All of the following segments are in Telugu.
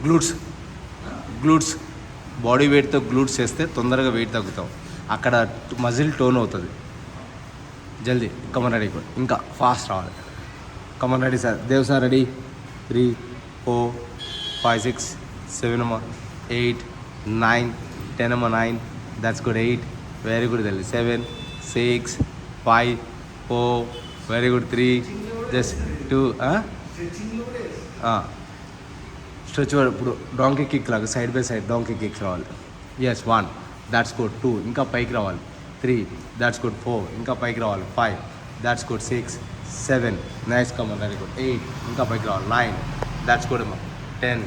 గ్లూట్స్ గ్లూట్స్ బాడీ వెయిట్తో గ్లూట్స్ చేస్తే తొందరగా వెయిట్ తగ్గుతాం. అక్కడ మజిల్ టోన్ అవుతుంది. జల్దీ కమన్ రెడీ. ఇంకా ఫాస్ట్ రావాలి. Come on ready sir. Dev sir ready. 3 4 5 6 7 8 9 10 9. That's good. 8 very good తల్లి. 7 6 5 4 వెరీ గుడ్. 3 just 2 stretch. ఇప్పుడు డాంకీ కిక్ లాగా side by side donkey kicks రావాలి. Yes 1 that's good. 2 ఇంకా పైకి రావాలి. 3 దాట్స్ గుడ్. 4 ఇంకా పైకి రావాలి. 5 that's good. 6 7 nice come on very good. 8 ఇంకా పైకి రావాలి. 9 దాట్స్ గుడ్ అమ్మా. 10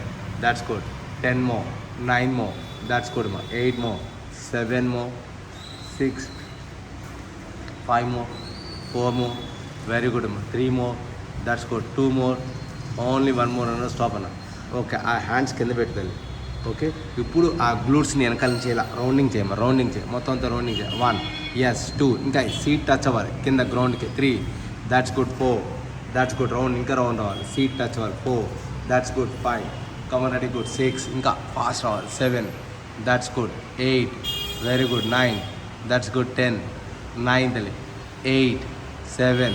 that's good. 10 more. 9 more. That's good అమ్మా. 8 more. 7 more. 6 5 more. 4 more. Very good అమ్మా. 3 more. That's good. 2 more. Only 1 more అన్న. స్టాప్ అన్న. ఓకే. ఆ హ్యాండ్స్ కింద పెట్టుకోవాలి. ఓకే. ఇప్పుడు ఆ గ్లూట్స్ని వెనకాల నుంచి ఇలా రౌండింగ్ చేయమ్మా. రౌండింగ్ చేయి. మొత్తం అంతా రౌండింగ్ చేయి. 1 ఎస్. 2 ఇంకా సీట్ టచ్ అవ్వాలి కింద గ్రౌండ్కి. 3 that's good. 4 that's good. Round ఇంకా రౌండ్ అవ్వాలి. సీట్ టచ్ అవ్వాలి. 4 that's good. 5 come on ready good. 6 ఇంకా ఫాస్ట్ రావాలి. 7 that's good. 8 very good. 9 that's good. 10 9 తల్లి. 8 7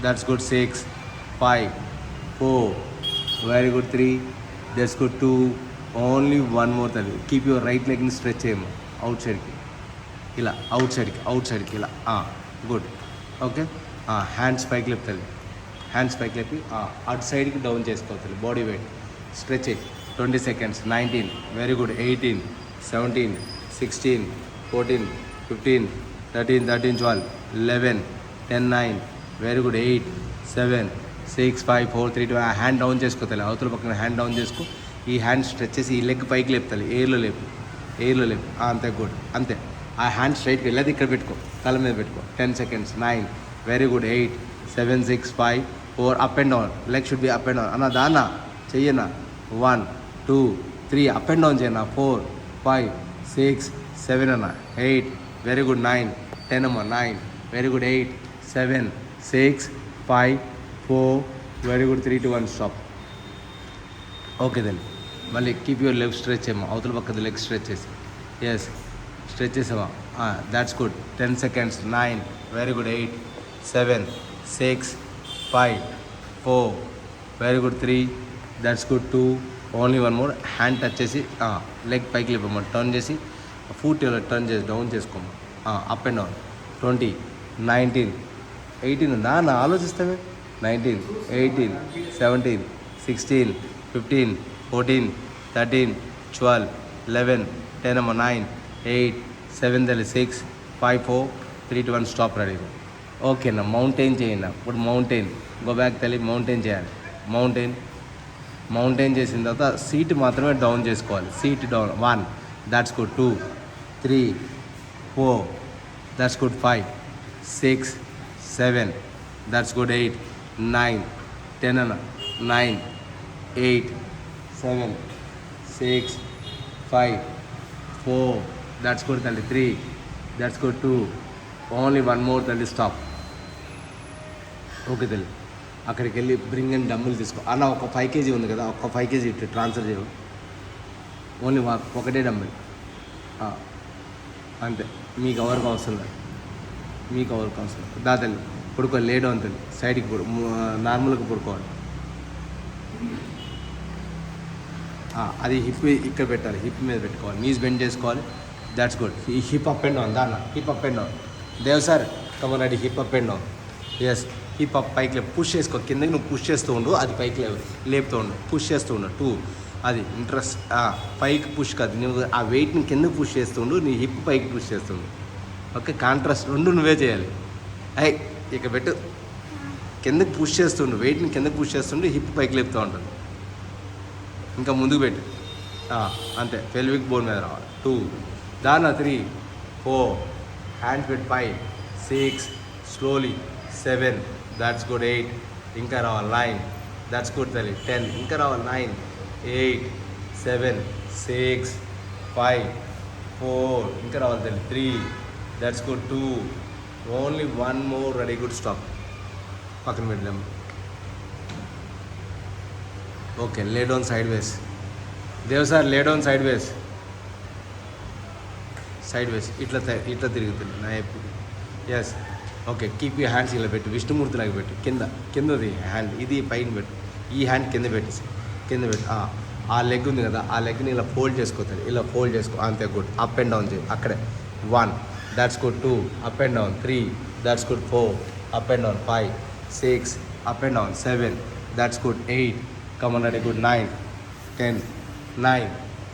that's good. 6 5 4 very good. 3 that's good. 2 only 1 more తల్లి. కీప్ యువర్ రైట్ లెగ్ని స్ట్రెచ్ చేయము అవుట్ సైడ్కి. ఇలా అవుట్ సైడ్కి ఇలా. గుడ్. ఓకే. హ్యాండ్స్ పైకి లేపుతుంది. హ్యాండ్స్ పైకి లేపి అటు సైడ్కి డౌన్ చేసుకోవాలి. బాడీ వెయిట్ స్ట్రెచ్ అయ్యి 20 seconds. 19 very good. 18 17 16 14 15 13 12 11 10 9 very good. 8 7 6 5 4 3 2. Hand down చేసుకోవాలి. అవతల పక్కన హ్యాండ్ డౌన్ చేసుకో. ఈ హ్యాండ్ స్ట్రెచ్ చేసి ఈ లెగ్ పైకి లేపుతాలి. ఎయిర్లో లేపు. అంతే. గుడ్. అంతే. ఆ హ్యాండ్ స్ట్రైట్కి వెళ్ళేది ఇక్కడ పెట్టుకో. తల మీద పెట్టుకో. 10 seconds. 9 very good. 8 7 6 5 4 up and down. Leg should be up and down. అన్న దానా చెయ్యన్నా. 1 2 3 అప్ అండ్ డౌన్ చేయన్నా. 4 5 6 7 అన్న. 8 వెరీ గుడ్. 9 10 అమ్మ. 9 very good. 8 7 6 5 4 very good. 3 2 1 stop. Okay then మళ్ళీ కీప్ యువర్ లెగ్ స్ట్రెచ్ ఏమో. అవతల పక్కది లెగ్ స్ట్రెచ్ చేసి. ఎస్ స్ట్రెచ్ చేసామా. That's good. 10 seconds. 9 very good. 8 7 6 5 4 very good. 3 that's good. 2 only 1 more. Hand touch చేసి లెగ్ పైకి లేపమ్మా. టర్న్ చేసి ఫుట్ ఇలా టర్న్ చేసి డౌన్ చేసుకోమా. Up and down. 20 19 18 ఉందా నా ఆలోచిస్తామే. 19 18 17 16 15 14 13 12 11 10 అమ్మ. 9 8 7 తల్లి. 6 5 4 3 2 1 స్టాప్. రెడీ. ఓకేనా. మౌంటైన్ చేయండి. ఇప్పుడు మౌంటైన్ గో బ్యాక్ తల్లి. మౌంటైన్ చేయాలి. మౌంటైన్ చేసిన తర్వాత సీట్ మాత్రమే డౌన్ చేసుకోవాలి. Seat down. 1 that's good. 2 3 4 that's good. 5 6 7 that's good. 8 9 10 అన్న. 9 8 7 6 5 4 దాట్స్ గుడ్ తల్లి. 3 దాట్స్ గుడ్. 2 ఓన్లీ 1 మోర్ తల్లి. స్టాప్. ఓకే తల్లి. అక్కడికి వెళ్ళి బ్రింగ్ అండ్ డమ్ములు తీసుకో. అన్న ఒక 5 kg ఉంది కదా, ఒక 5 kg ఇటు ట్రాన్స్ఫర్ చేయవు. ఓన్లీ ఒకటే డమ్మిల్. అంతే. మీకు ఎవరికి అవసరం లేదు. దా తల్లి పడుకో. లేట్ అవుతుంది. సైడ్కి నార్మల్గా పడుకోవాలి. అది హిప్ ఇక్కడ పెట్టాలి. హిప్ మీద పెట్టుకోవాలి. నీస్ బెండ్ చేసుకోవాలి. That's good. ఈ హిప్ అప్ అండ్ డౌన్. దాన్న hip up and down. Dev sir come on ready. Hip up and down. Yes. Hip up పైకి లేపు. పుష్ చేసుకో. కిందకి నువ్వు పుష్ చేస్తూ ఉండు. అది పైకి లేపుతూ ఉండు. పుష్ చేస్తూ ఉండు. 2 అది ఇంట్రెస్ట్. పైకి పుష్ కాదు. నువ్వు ఆ వెయిట్ని కిందకి పుష్ చేస్తుండు. నీ హిప్ పైకి పుష్ చేస్తుండు. ఓకే. కాంట్రాస్ట్ 2 నువ్వే చేయాలి. ఇక పెట్టు. కిందకి పుష్ చేస్తుండు. వెయిట్ని కిందకి పుష్ చేస్తుండు. హిప్ పైకి లేపుతూ ఉంటుంది. ఇంకా ముందుకు పెట్టు. అంతే. పెల్విక్ బోన్ మీద రావాలి. 2 దానా. 3 4 హ్యాండ్స్ పెట్టి. 5 6 స్లోలీ. 7 that's good. 8 ఇంకా రావాలి. 9 దాట్స్ గుడ్ తల్లి. 10 ఇంకా రావాలి. 9 8 7 6 5 4 ఇంకా రావాలి తల్లి. 3 that's good. 2 only 1 more. Ready. Good. Stop. పక్కన పెట్టలేము. Okay. Lay down sideways. Dev sir lay down sideways ఇట్లా తిరుగుతుంది నా ఎప్పుడు. Yes okay, keep you hands ఇలా పెట్టు, విష్ణుమూర్తిలాగా పెట్టు, కిందది హ్యాండ్ ఇది పైన పెట్టు, ఈ హ్యాండ్ కింద పెట్టేసి ఆ లెగ్ ఉంది కదా, ఆ లెగ్ని ఇలా ఫోల్డ్ చేసుకోతుంది, ఇలా ఫోల్డ్ చేసుకో, అంతే గుడ్. అప్ అండ్ డౌన్ చేయి అక్కడే. 1 that's good. 2 up and down. 3 that's good. 4 up and down. 5 6 up and down. 7 that's good. 8 come on ready good. 9 10 9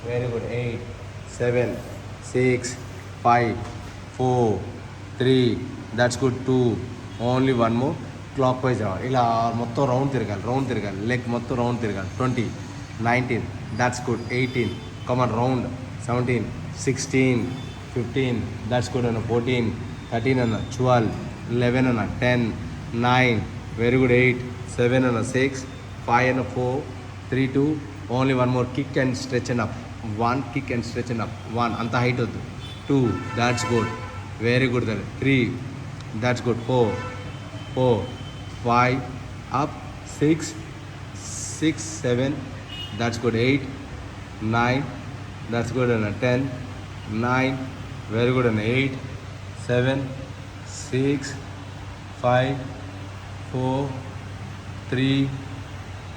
very good. 8 7 6 5 4 3 that's good. 2 only 1 more. Clock wise రావాలి, ఇలా మొత్తం రౌండ్ తిరగాలి, లెగ్ మొత్తం రౌండ్ తిరగాలి. 20 19 that's good. 18 come on round. 17 16 15 that's good అన్న. 14 13 అన్న. 12 11 అన్న. 10 9 వెరీ గుడ్. 8 7 అన్న. 6 5 అన్న. 4 3 2 only 1 more. Kick and stretch and up. 1 kick and stretch and up. 1 అంత హైట్ వద్దు. 2 that's good. Very good. 3 that's good. 4 5 up. 6 7 that's good. 8 9 that's good. And 10 9 very good. And 8 7 6 5 4 3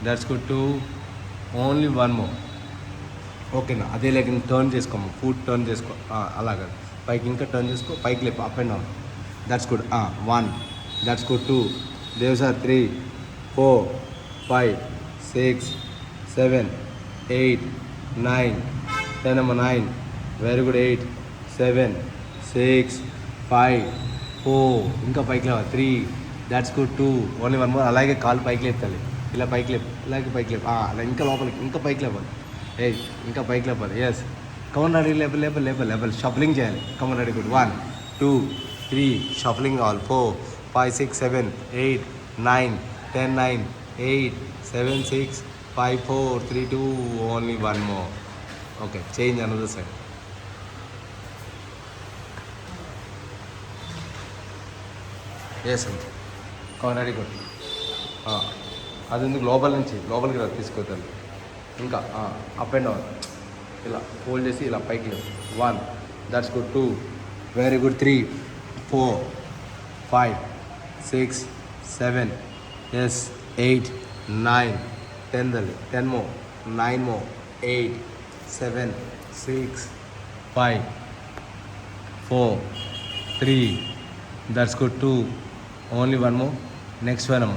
that's good. 2 only 1 more. ఓకేనా, అదే లెక్క టర్న్ చేసుకోము, ఫుట్ టర్న్ చేసుకో, అలాగా పైకి ఇంకా టర్న్ చేసుకో, పైకి లేపు, up and down. That's good. 1 that's good. 2 Dev sir. 3 4 5 6 7 8 9 10 అమ్మ. 9 వెరీ గుడ్. 8 7 6 5 4 ఇంకా పైకి లేవా. 3 దాట్స్ గుడ్. 2 only 1 more. అలాగే కాలు పైకి లేపాలి, ఇలా పైకి లేపు, ఇలాగే పైకి లేపు, అలా ఇంకా లోపలికి, ఇంకా పైకి లేపాలి. ఇంకా పైకి లేపాలి. Yes come on ready. లేపల్ షఫలింగ్ చేయాలి. Come on ready good. 1 2 3 షఫలింగ్ కావాలి. 4 5 6 7 8 9 10 9 8 7 6 5 4 3 2 only 1 more. Okay, change another side. Yes అండి, కమన్ రెడీ గుడ్. అది ఎందుకు లోపల నుంచి లోపలికి తీసుకొద్దాం. ఇంకా అప్ అండ్ డౌన్ ఇలా ఫోల్డ్ చేసి ఇలా పైకి. 1 that's good. 2 very good. 3 4 5 6 7 yes 8 9 10 10 more. 9 more. 8 7 6 5 4 3 that's good. 2 only 1 more. Next one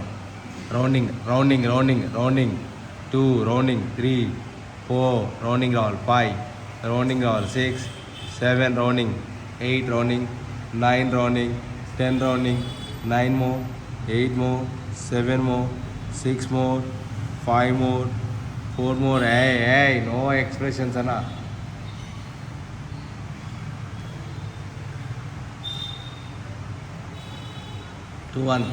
rounding 2 rounding. 3 4 rounding all. 5 rounding all. 6 7 rounding. 8 rounding. 9 rounding. 10 rounding. 9 more. 8 more. 7 more. 6 more. 5 more. 4 more. Hey, no expressions ana. 2 1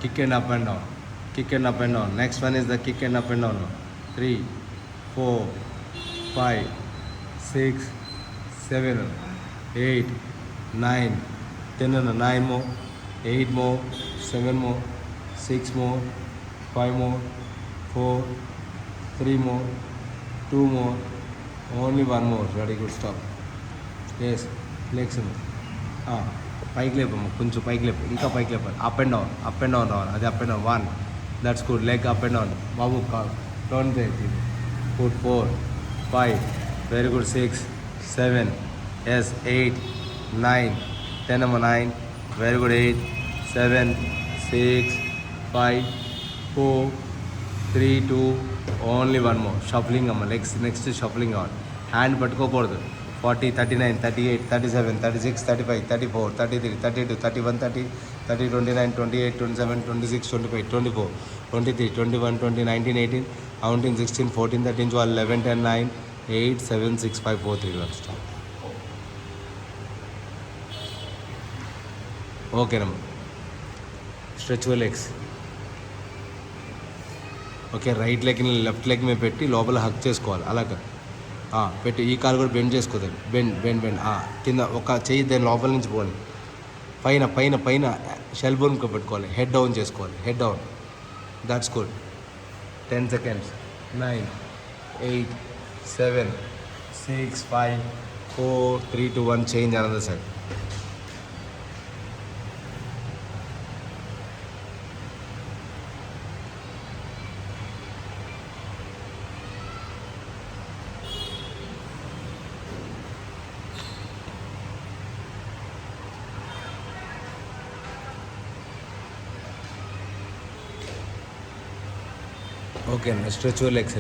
kick and up and down. Next one is the kick and up and down. 3 4 5 6 7 8 9 10 and 9 more. 8 more. 7 more. 6 more. 5 more. 4 3 more. 2 more. Only 1 more. Very good. Stop. Yes, legs పైకి లేపమ్మ, కొంచెం పైకి లేపు, ఇంకా పైకి లేపాలి. అప్ అండ్ డౌన్ రావాలి. అది up and down. 1 that's good. Leg up and down Babu. Turn చేసి గుడ్. 4 5 very good. 6 7 ఎస్ 8 9 10 అమ్మ. 9 very good. 8 7 6 5 4 3 2 only 1 more. Shuffling అమ్మ. లెగ్స్ నెక్స్ట్ షఫలింగ్ కావాలి. హ్యాండ్ పట్టుకోకూడదు. 40 39 38 37 36 35 34 33 32 31 30 30 29 28 27 26 25 24 23 21 20 19 18 19 16 14 13 12 11 10 9 8 7 6 5 4 3 1 stop. ఓకేనమ్మా. Stretch your legs. Okay, right లెగ్ని లెఫ్ట్ లెగ్ మీద పెట్టి లోపల హక్ చేసుకోవాలి. అలాగా పెట్టి ఈ కాలు కూడా బెండ్ చేసుకోదండి. బెండ్ కింద ఒక చెయ్యి దాని లోపల నుంచి పోవాలి. పైన షెల్ బోన్కి పెట్టుకోవాలి. హెడ్ డౌన్ చేసుకోవాలి. Head down. That's good. 10 seconds. 9 8 7, 6, 5, 4, 3, 2, 1. Change another side. Okay, now stretch your legs.